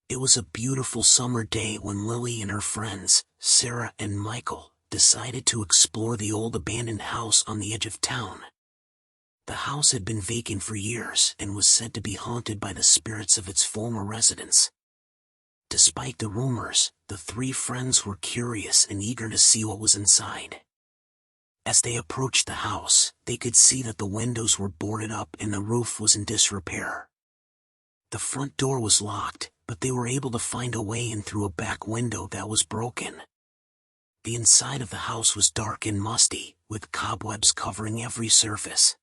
It was a beautiful summer day when Lily and her friends, Sarah and Michael, decided to explore the old abandoned house on the edge of town. The house had been vacant for years and was said to be haunted by the spirits of its former residents. Despite the rumors, the three friends were curious and eager to see what was inside. As they approached the house, they could see that the windows were boarded up and the roof was in disrepair. The front door was locked, but they were able to find a way in through a back window that was broken. The inside of the house was dark and musty, with cobwebs covering every surface.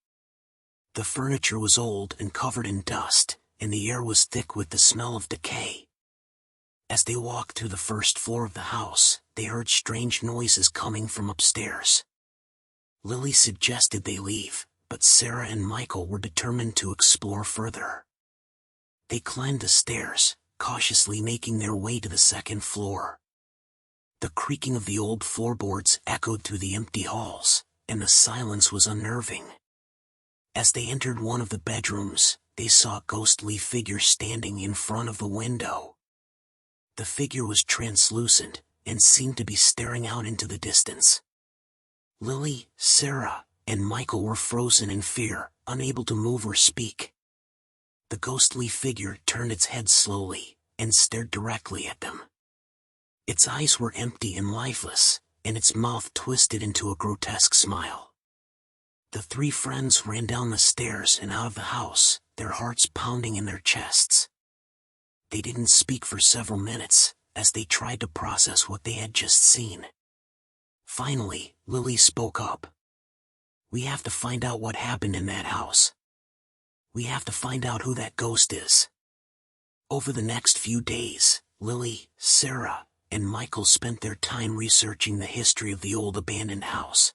The furniture was old and covered in dust, and the air was thick with the smell of decay. As they walked through the first floor of the house, they heard strange noises coming from upstairs. Lily suggested they leave, but Sarah and Michael were determined to explore further. They climbed the stairs, cautiously making their way to the second floor. The creaking of the old floorboards echoed through the empty halls, and the silence was unnerving. As they entered one of the bedrooms, they saw a ghostly figure standing in front of the window. The figure was translucent, and seemed to be staring out into the distance. Lily, Sarah, and Michael were frozen in fear, unable to move or speak. The ghostly figure turned its head slowly, and stared directly at them. Its eyes were empty and lifeless, and its mouth twisted into a grotesque smile. The three friends ran down the stairs and out of the house, their hearts pounding in their chests. They didn't speak for several minutes, as they tried to process what they had just seen. Finally, Lily spoke up. "We have to find out what happened in that house. We have to find out who that ghost is." Over the next few days, Lily, Sarah, and Michael spent their time researching the history of the old abandoned house.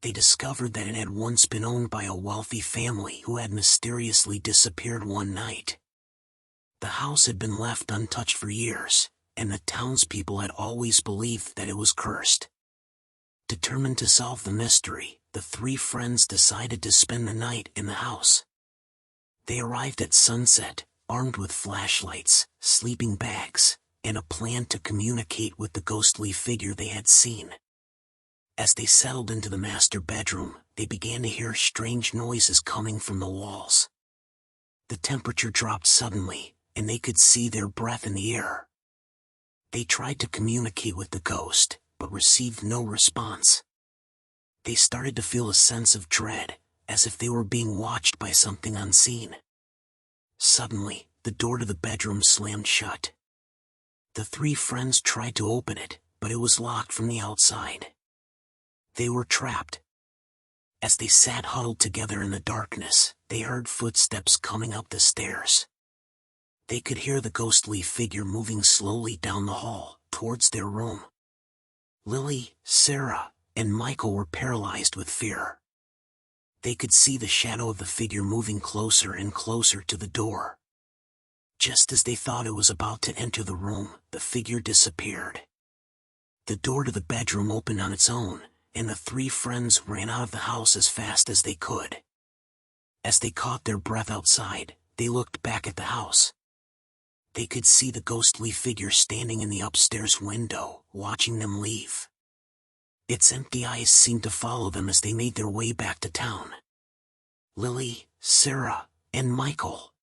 They discovered that it had once been owned by a wealthy family who had mysteriously disappeared one night. The house had been left untouched for years, and the townspeople had always believed that it was cursed. Determined to solve the mystery, the three friends decided to spend the night in the house. They arrived at sunset, armed with flashlights, sleeping bags, and a plan to communicate with the ghostly figure they had seen. As they settled into the master bedroom, they began to hear strange noises coming from the walls. The temperature dropped suddenly, and they could see their breath in the air. They tried to communicate with the ghost, but received no response. They started to feel a sense of dread, as if they were being watched by something unseen. Suddenly, the door to the bedroom slammed shut. The three friends tried to open it, but it was locked from the outside. They were trapped. As they sat huddled together in the darkness, they heard footsteps coming up the stairs. They could hear the ghostly figure moving slowly down the hall, towards their room. Lily, Sarah, and Michael were paralyzed with fear. They could see the shadow of the figure moving closer and closer to the door. Just as they thought it was about to enter the room, the figure disappeared. The door to the bedroom opened on its own, and the three friends ran out of the house as fast as they could. As they caught their breath outside, they looked back at the house. They could see the ghostly figure standing in the upstairs window, watching them leave. Its empty eyes seemed to follow them as they made their way back to town. Lily, Sarah, and Michael,